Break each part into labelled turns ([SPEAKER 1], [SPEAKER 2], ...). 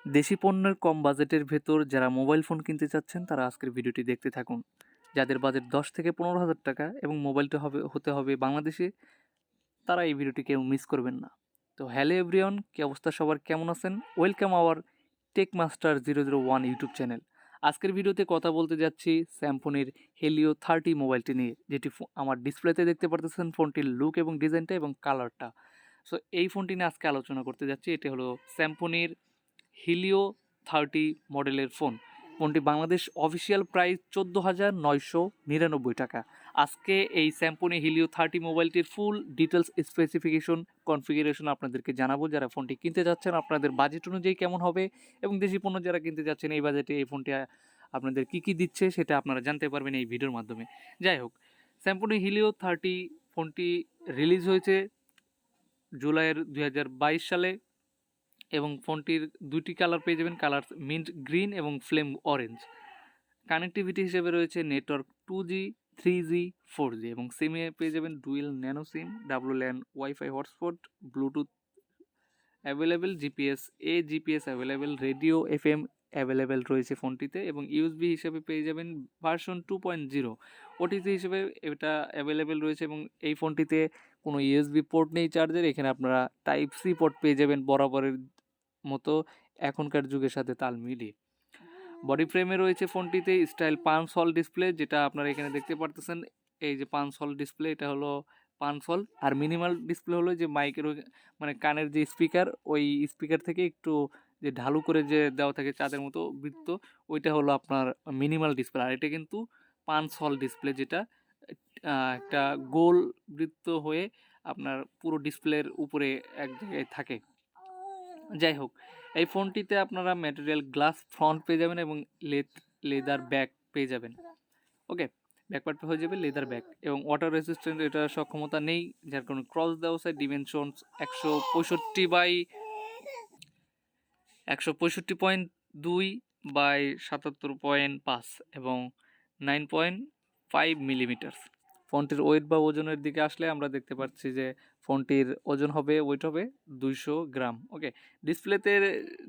[SPEAKER 1] দেশি পণ্যের কম বাজেটের ভেতর যারা মোবাইল ফোন কিনতে চাচ্ছেন তারা আজকের ভিডিওটি দেখতে থাকুন। যাদের বাজেট 10 থেকে 15,000 টাকা এবং মোবাইলটা হতে হবে বাংলাদেশে, তারা এই ভিডিওটি কেউ মিস করবেন না। তো হ্যালো এভরিওয়ান, কি অবস্থা সবার, কেমন আছেন? Welcome our tech master 001 YouTube channel. আজকের ভিডিওতে কথা বলতে যাচ্ছি স্যামসংয়ের হেলিও 30 মোবাইলটি নিয়ে, যেটি আমার ডিসপ্লেতে দেখতে পারতেছেন ফোনটির লুক এবং ডিজাইনটা এবং কালারটা। সো এই ফোনটি নিয়ে আজকে আলোচনা করতে যাচ্ছি। এটি হলো স্যামসংয়ের হিলিও 30 মডেলের ফোনটি বাংলাদেশ অফিসিয়াল প্রাইস 14,999 টাকা। আজকে এই স্যামসং হিলিও 30 মোবাইলটির ফুল ডিটেলস, স্পেসিফিকেশন, কনফিগারেশন আপনাদেরকে জানাবো। যারা ফোনটি কিনতে যাচ্ছেন আপনাদের বাজেট অনুযায়ী কেমন হবে, এবং দেশি পণ্য যারা কিনতে যাচ্ছেন এই বাজেটে এই ফোনটি আপনাদের কী কী দিচ্ছে সেটা আপনারা জানতে পারবেন এই ভিডিওর মাধ্যমে। যাই হোক, স্যামসং হিলিও 30 ফোনটি রিলিজ হয়েছে জুলাইয়ের 2022 সালে, এবং ফোনটির দুটি কালার পেয়ে যাবেন, কালার মিন্ট গ্রিন এবং ফ্লেম অরেঞ্জ। কানেক্টিভিটি হিসেবে রয়েছে নেটওয়ার্ক 2G, 3G, 4G, এবং সিমে পেয়ে যাবেন ডুয়েল ন্যানো সিম, double LAN wifi hotspot, Bluetooth available, GPS available, radio FM available রয়েছে ফোনটিতে, এবং ইউএসবি হিসেবে পেয়ে যাবেন ভার্সন 2.0। ওটিসি হিসেবে এটা অ্যাভেলেবেল রয়েছে, এবং এই ফোনটিতে কোনো ইউএসবি পোর্ট নেই চার্জের। এখানে আপনারা টাইপ সি পোর্ট পেয়ে যাবেন বরাবরের মতো, এখনকার যুগের সাথে তাল মিলিয়ে। বডি ফ্রেমে রয়েছে ফোনটিতে স্টাইল পাঁচ হল ডিসপ্লে, যেটা আপনারা এখানে দেখতে পারতেছেন। এই যে পাঁচ হল ডিসপ্লে, এটা হলো পাঁচ হল। আর মিনিমাল ডিসপ্লে হলো যে মাইকের মানে কানের যে স্পিকার, ওই স্পিকার থেকে একটু যে ঢালু করে যে দেওয়া থাকে চাঁদের মতো বৃত্ত, ওইটা হলো আপনার মিনিমাল ডিসপ্লে। আর এটা কিন্তু পাঁচ হল ডিসপ্লে, যেটা একটা গোল বৃত্ত হয়ে আপনার পুরো ডিসপ্লের উপরে এক জায়গায় থাকে। যাই হোক, এই ফোনটিতে আপনারা ম্যাটেরিয়াল গ্লাস ফ্রন্ট পেয়ে যাবেন এবং লেদার ব্যাক পেয়ে যাবেন। ওকে, ব্যাকপার্ট হয়ে যাবে লেদার ব্যাক, এবং ওয়াটার রেসিস্ট্যান্ট এটার সক্ষমতা নেই, যার কারণে ক্রস দেওয়া হয়। ডিমেনশনস 165/165.2 বাই 77.5 এবং 9.5 মিলিমিটার। ফোনটির ওয়েট বা ওজনের দিকে আসলে আমরা দেখতে পাচ্ছি যে ফোনটির ওয়েট হবে 200 গ্রাম। ওকে, ডিসপ্লেতে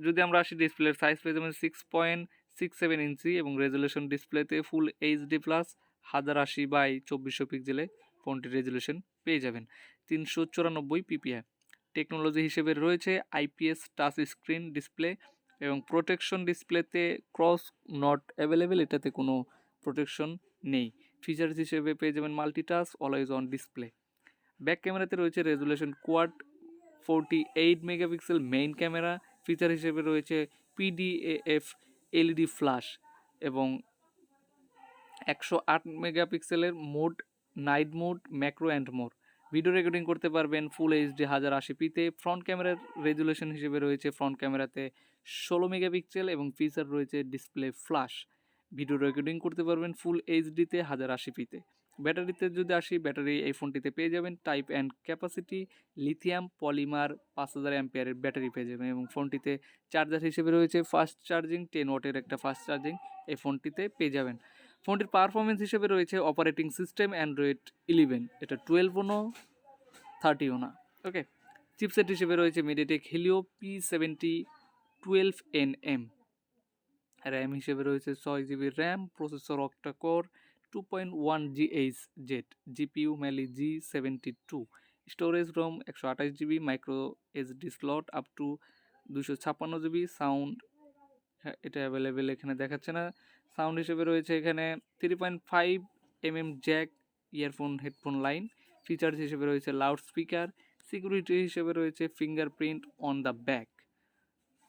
[SPEAKER 1] যদি আমরা আসি, ডিসপ্লের সাইজ পেয়ে যাবেন 6.67 ইঞ্চি, এবং রেজুলেশন ডিসপ্লেতে ফুল HD প্লাস 1080/2400 পিক্সেলে ফোনটির রেজুলেশন পেয়ে যাবেন। 394 PPI। টেকনোলজি হিসেবে রয়েছে IPS টাচ স্ক্রিন ডিসপ্লে, এবং প্রোটেকশন ডিসপ্লেতে ক্রস নট অ্যাভেলেবেল, এটাতে কোনো প্রোটেকশন নেই। ফিচার্স হিসেবে পেয়ে যাবেন multitouch always on display. Back ক্যামেরাতে রয়েছে resolution quad 48 megapixel main camera. Feature হিসেবে রয়েছে PDAF LED ফ্ল্যাশ, এবং 108 মেগাপিক্সেলের mode, night mode, macro and more. Video recording করতে পারবেন ফুল HD 1080pতে। ফ্রন্ট ক্যামেরার রেজুলেশন হিসেবে রয়েছে ফ্রন্ট ক্যামেরাতে 16 মেগাপিক্সেল, এবং ফিচার রয়েছে ডিসপ্লে ফ্ল্যাশ। ভিডিও রেকর্ডিং করতে পারবেন ফুল HDতে 1080pতে। ব্যাটারিতে যদি আসি, ব্যাটারি এই ফোনটিতে পেয়ে যাবেন type and capacity lithium polymer 5000 অ্যাম্পিয়ারের ব্যাটারি পেয়ে যাবেন, এবং ফোনটিতে চার্জার হিসেবে রয়েছে ফাস্ট চার্জিং 10 ওয়াটের একটা ফাস্ট চার্জিং এই ফোনটিতে পেয়ে যাবেন। ফোনটির পারফরমেন্স হিসেবে রয়েছে অপারেটিং সিস্টেম অ্যান্ড্রয়েড 11, এটা 12ও না 30ও না। ওকে, চিপসেট হিসেবে রয়েছে MediaTek Helio P70 12nm। RAM হিসেবে রয়েছে 6GB RAM, processor octa core 2.1 GHz, GPU Mali G72, storage ROM 128GB, micro SD slot up to 256GB, sound এটা অ্যাভেলেবেল এখানে দেখাচ্ছে না। সাউন্ড হিসেবে রয়েছে এখানে 3.5mm jack earphone headphone line. Features হিসেবে রয়েছে লাউড স্পিকার। সিকিউরিটি হিসেবে রয়েছে ফিঙ্গারপ্রিন্ট অন দ্য ব্যাক,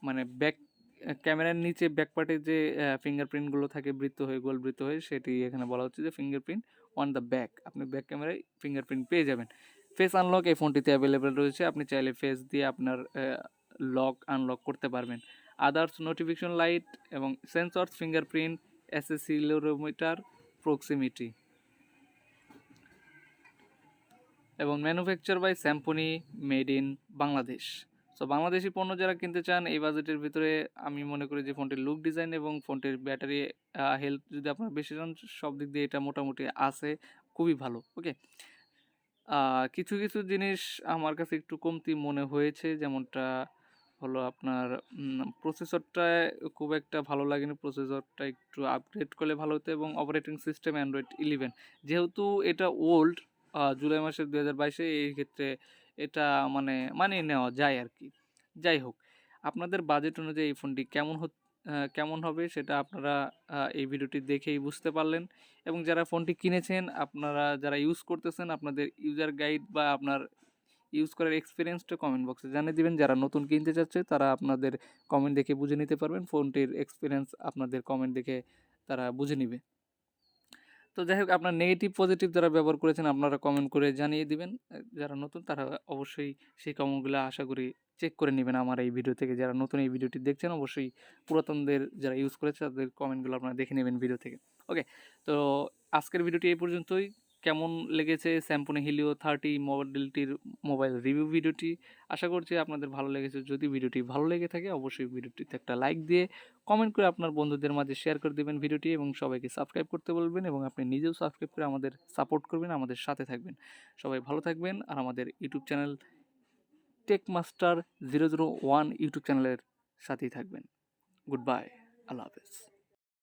[SPEAKER 1] মানে ব্যাক ক্যামেরার নিচে ব্যাক পার্টে যে ফিঙ্গারপ্রিন্টগুলো থাকে বৃত্ত হয়ে, গোল বৃত্ত হয়ে, সেটি এখানে বলা হচ্ছে যে ফিঙ্গারপ্রিন্ট অন দ্য ব্যাক। আপনি ব্যাক ক্যামেরায় ফিঙ্গারপ্রিন্ট পেয়ে যাবেন। ফেস আনলক এই ফোনটিতে অ্যাভেলেবেল রয়েছে, আপনি চাইলে ফেস দিয়ে আপনার লক আনলক করতে পারবেন। আদার্স নোটিফিকেশন লাইট এবং সেন্সরস, ফিঙ্গারপ্রিন্ট, অ্যাক্সেসিলোমিটার, প্রক্সিমিটি, এবং manufacture by Samsung, made in Bangladesh. So Bangladeshi পণ্য যারা কিনতে চান এই বাজেটের ভিতরে, আমি মনে করি যে ফোনটির লুক ডিজাইন এবং ফোনটির ব্যাটারি হেলথ যদি আপনারা বেশি চান, সব দিক দিয়ে এটা মোটামুটি আছে, খুবই ভালো। ওকে, কিছু কিছু জিনিস আমার কাছে একটু কমতি মনে হয়েছে, যেমনটা হলো আপনার প্রসেসরটায় খুব একটা ভালো লাগেনি, প্রসেসরটা একটু আপগ্রেড করলে ভালো হতো, এবং অপারেটিং সিস্টেম অ্যান্ড্রয়েড 11, যেহেতু এটা ওল্ড জুলাই মাসের 2022-এ, এই ক্ষেত্রে এটা মানিয়ে নেওয়া যায় আর কি। যাই হোক, আপনাদের বাজেট অনুযায়ী এই ফোনটি কেমন হবে সেটা আপনারা এই ভিডিওটি দেখেই বুঝতে পারলেন। এবং যারা ফোনটি কিনেছেন, আপনারা যারা ইউজ করতেছেন, আপনাদের ইউজার গাইড বা আপনার ইউজ করার এক্সপিরিয়েন্সটা কমেন্ট বক্সে জানিয়ে দিবেন। যারা নতুন কিনতে চাচ্ছে তারা আপনাদের কমেন্ট দেখে বুঝে নিতে পারবেন, ফোনটির এক্সপিরিয়েন্স আপনাদের কমেন্ট দেখে তারা বুঝে নিবে। তো যাই হোক, আপনার নেগেটিভ পজিটিভ যারা ব্যবহার করেছেন আপনারা কমেন্ট করে জানিয়ে দিবেন। যারা নতুন তারা অবশ্যই সেই কমেন্টগুলো আশা করি চেক করে নেবেন আমার এই ভিডিও থেকে। যারা নতুন এই ভিডিওটি দেখছেন অবশ্যই পুরাতনদের যারা ইউজ করেছে তাদের কমেন্টগুলো আপনারা দেখে নেবেন ভিডিও থেকে। ওকে, তো আজকের ভিডিওটি এই পর্যন্তই। কেমন লেগেছে Symphony Helio30 মডেলটির মোবাইল রিভিউ ভিডিওটি? আশা করছি আপনাদের ভালো লেগেছে। যদি ভিডিওটি ভালো লেগে থাকে অবশ্যই ভিডিওটিতে একটা লাইক দিয়ে কমেন্ট করে আপনার বন্ধুদের মাঝে শেয়ার করে দেবেন ভিডিওটি, এবং সবাইকে সাবস্ক্রাইব করতে বলবেন, এবং আপনি নিজেও সাবস্ক্রাইব করে আমাদের সাপোর্ট করবেন, আমাদের সাথে থাকবেন। সবাই ভালো থাকবেন, আর আমাদের ইউটিউব চ্যানেল টেকমাস্টার 001 ইউটিউব চ্যানেলের সাথেই থাকবেন। গুড বাই, আল্লাহ হাফেজ।